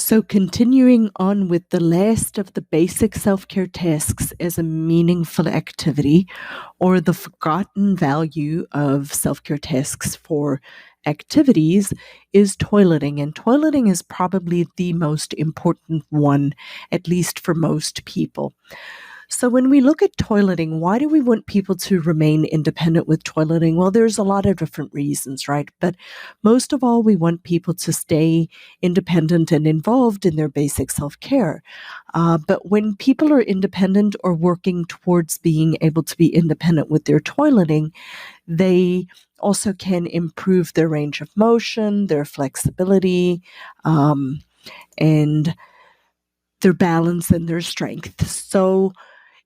So, continuing on with the last of the basic self care tasks as a meaningful activity, or the forgotten value of self care tasks for activities, is toileting. And toileting is probably the most important one, at least for most people. So, when we look at toileting, why do we want people to remain independent with toileting? Well, there's a lot of different reasons, right? But most of all, we want people to stay independent and involved in their basic self care. But when people are independent or working towards being able to be independent with their toileting, they also can improve their range of motion, their flexibility, and their balance and their strength. So,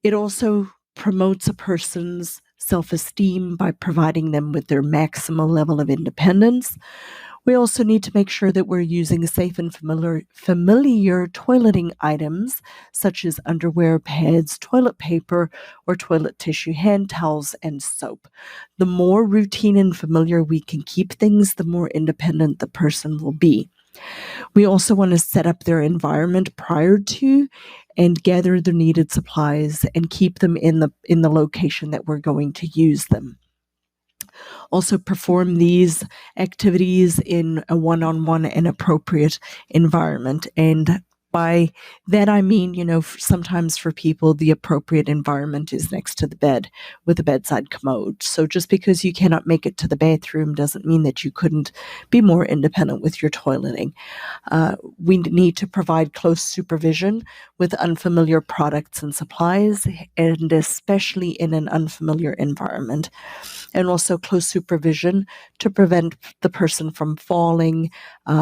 it also promotes a person's self-esteem by providing them with their maximal level of independence. We also need to make sure that we're using safe and familiar toileting items, such as underwear, pads, toilet paper, or toilet tissue, hand towels, and soap. The more routine and familiar we can keep things, the more independent the person will be. We also want to set up their environment prior to and gather the needed supplies and keep them in the location that we're going to use them. Also perform these activities in a one-on-one and appropriate environment. And by that I mean, sometimes for people, the appropriate environment is next to the bed with a bedside commode. So just because you cannot make it to the bathroom doesn't mean that you couldn't be more independent with your toileting. We need to provide close supervision with unfamiliar products and supplies, and especially in an unfamiliar environment. And also close supervision to prevent the person from falling,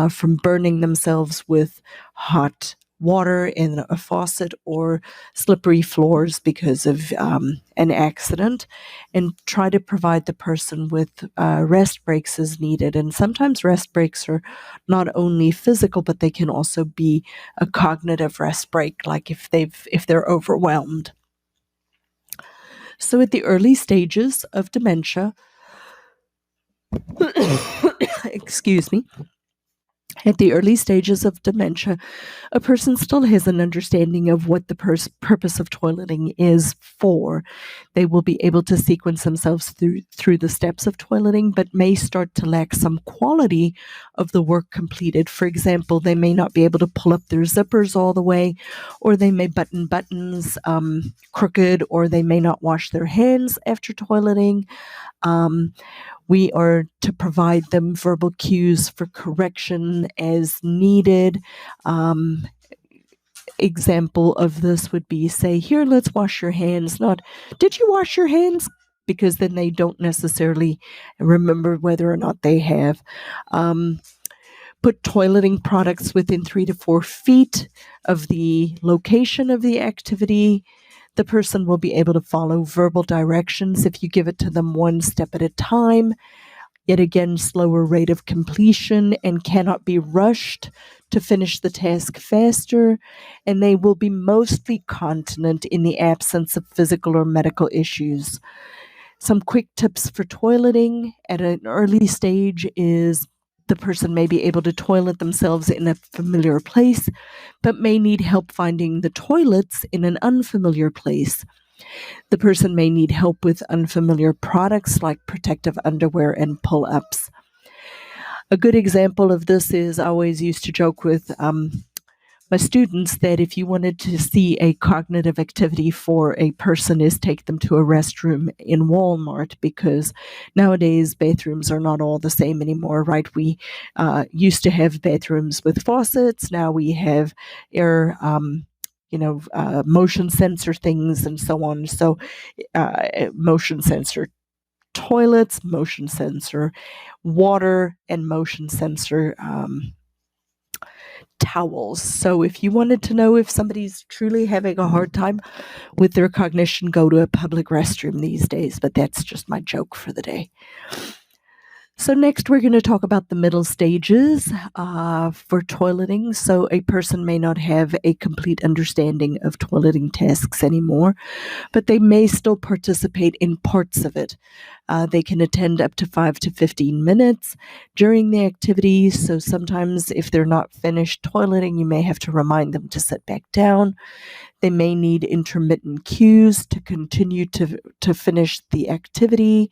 from burning themselves with hot water in a faucet or slippery floors because of an accident, and try to provide the person with rest breaks as needed. And sometimes rest breaks are not only physical, but they can also be a cognitive rest break, like if they're overwhelmed. So at the early stages of dementia, excuse me, at the early stages of dementia, a person still has an understanding of what the purpose of toileting is for. They will be able to sequence themselves through the steps of toileting, but may start to lack some quality of the work completed. For example, they may not be able to pull up their zippers all the way, or they may button buttons crooked, or they may not wash their hands after toileting. We are to provide them verbal cues for correction as needed. Example of this would be, say, here, let's wash your hands, not, did you wash your hands? Because then they don't necessarily remember whether or not they have. Put toileting products within 3 to 4 feet of the location of the activity. The person will be able to follow verbal directions if you give it to them one step at a time. Yet again, slower rate of completion and cannot be rushed to finish the task faster. And they will be mostly continent in the absence of physical or medical issues. Some quick tips for toileting at an early stage is the person may be able to toilet themselves in a familiar place, but may need help finding the toilets in an unfamiliar place. The person may need help with unfamiliar products like protective underwear and pull-ups. A good example of this is, I always used to joke with my students that if you wanted to see a cognitive activity for a person, is take them to a restroom in Walmart, because nowadays bathrooms are not all the same anymore, right? We used to have bathrooms with faucets. Now we have motion sensor things and so on. So motion sensor toilets, motion sensor water, and motion sensor towels. So if you wanted to know if somebody's truly having a hard time with their cognition, go to a public restroom these days. But that's just my joke for the day. So next, we're going to talk about the middle stages for toileting. So a person may not have a complete understanding of toileting tasks anymore, but they may still participate in parts of it. They can attend up to 5 to 15 minutes during the activity. So sometimes if they're not finished toileting, you may have to remind them to sit back down. They may need intermittent cues to continue to finish the activity,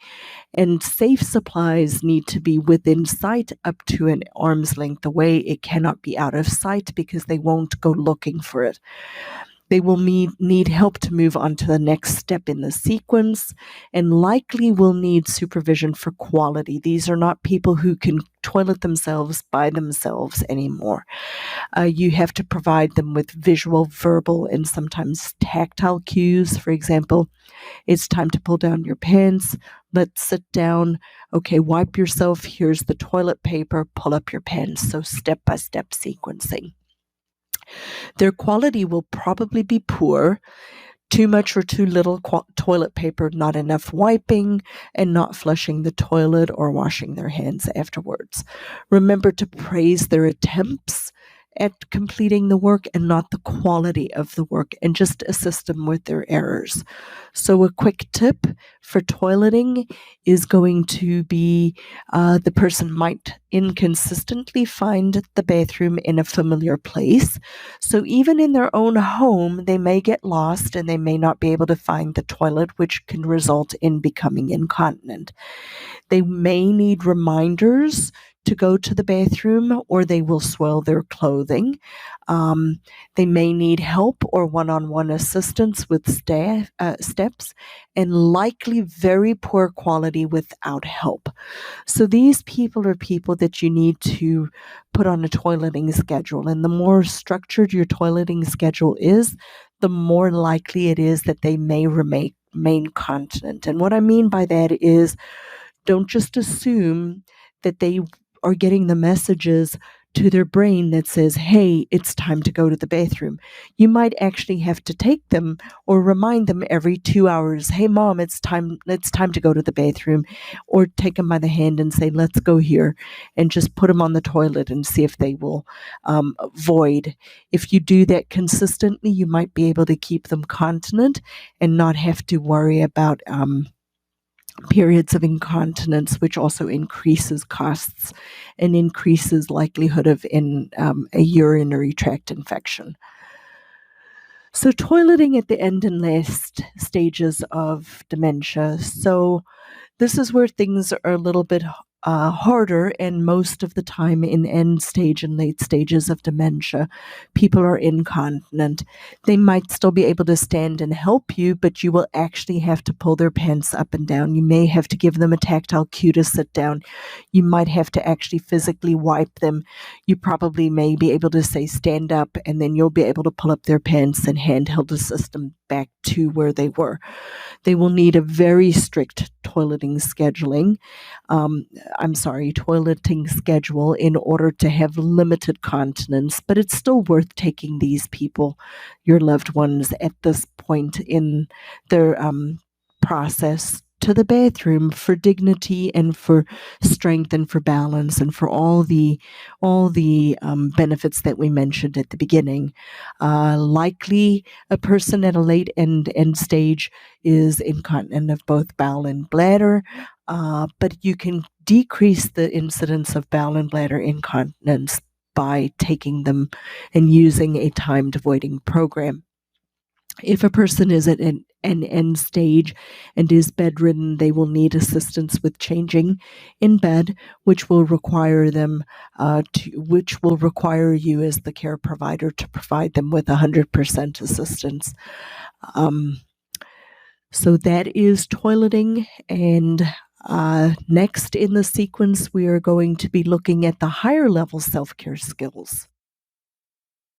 and safe supplies need to be within sight up to an arm's length away. It cannot be out of sight because they won't go looking for it. They will need help to move on to the next step in the sequence, and likely will need supervision for quality. These are not people who can toilet themselves by themselves anymore. You have to provide them with visual, verbal, and sometimes tactile cues. For example, it's time to pull down your pants. Let's sit down. Okay, wipe yourself. Here's the toilet paper. Pull up your pants. So step-by-step sequencing. Their quality will probably be poor. Too much or too little toilet paper, not enough wiping, and not flushing the toilet or washing their hands afterwards. Remember to praise their attempts at completing the work and not the quality of the work, and just assist them with their errors. So a quick tip for toileting is going to be the person might inconsistently find the bathroom in a familiar place. So even in their own home, they may get lost and they may not be able to find the toilet, which can result in becoming incontinent. They may need reminders to go to the bathroom, or they will soil their clothing. They may need help or one-on-one assistance with steps, and likely very poor quality without help. So these people are people that you need to put on a toileting schedule. And the more structured your toileting schedule is, the more likely it is that they may remain continent. And what I mean by that is, don't just assume that they are getting the messages to their brain that says, hey, it's time to go to the bathroom. You might actually have to take them or remind them every 2 hours, hey, mom, it's time to go to the bathroom. Or take them by the hand and say, let's go here, and just put them on the toilet and see if they will void. If you do that consistently, you might be able to keep them continent and not have to worry about periods of incontinence, which also increases costs and increases likelihood of a urinary tract infection. So toileting at the end and last stages of dementia. So this is where things are a little bit harder, and most of the time in end stage and late stages of dementia, people are incontinent. They might still be able to stand and help you, but you will actually have to pull their pants up and down. You may have to give them a tactile cue to sit down. You might have to actually physically wipe them. You probably may be able to say stand up, and then you'll be able to pull up their pants and handheld assist them back to where they were. They will need a very strict toileting schedule in order to have limited continence, but it's still worth taking these people, your loved ones, at this point in their process, to the bathroom for dignity and for strength and for balance and for all the benefits that we mentioned at the beginning. Likely, a person at a late end stage is incontinent of both bowel and bladder, but you can decrease the incidence of bowel and bladder incontinence by taking them and using a timed voiding program. If a person is at an end stage and is bedridden, they will need assistance with changing in bed, which will require you as the care provider to provide them with 100% assistance. So that is toileting, and next in the sequence, we are going to be looking at the higher level self-care skills.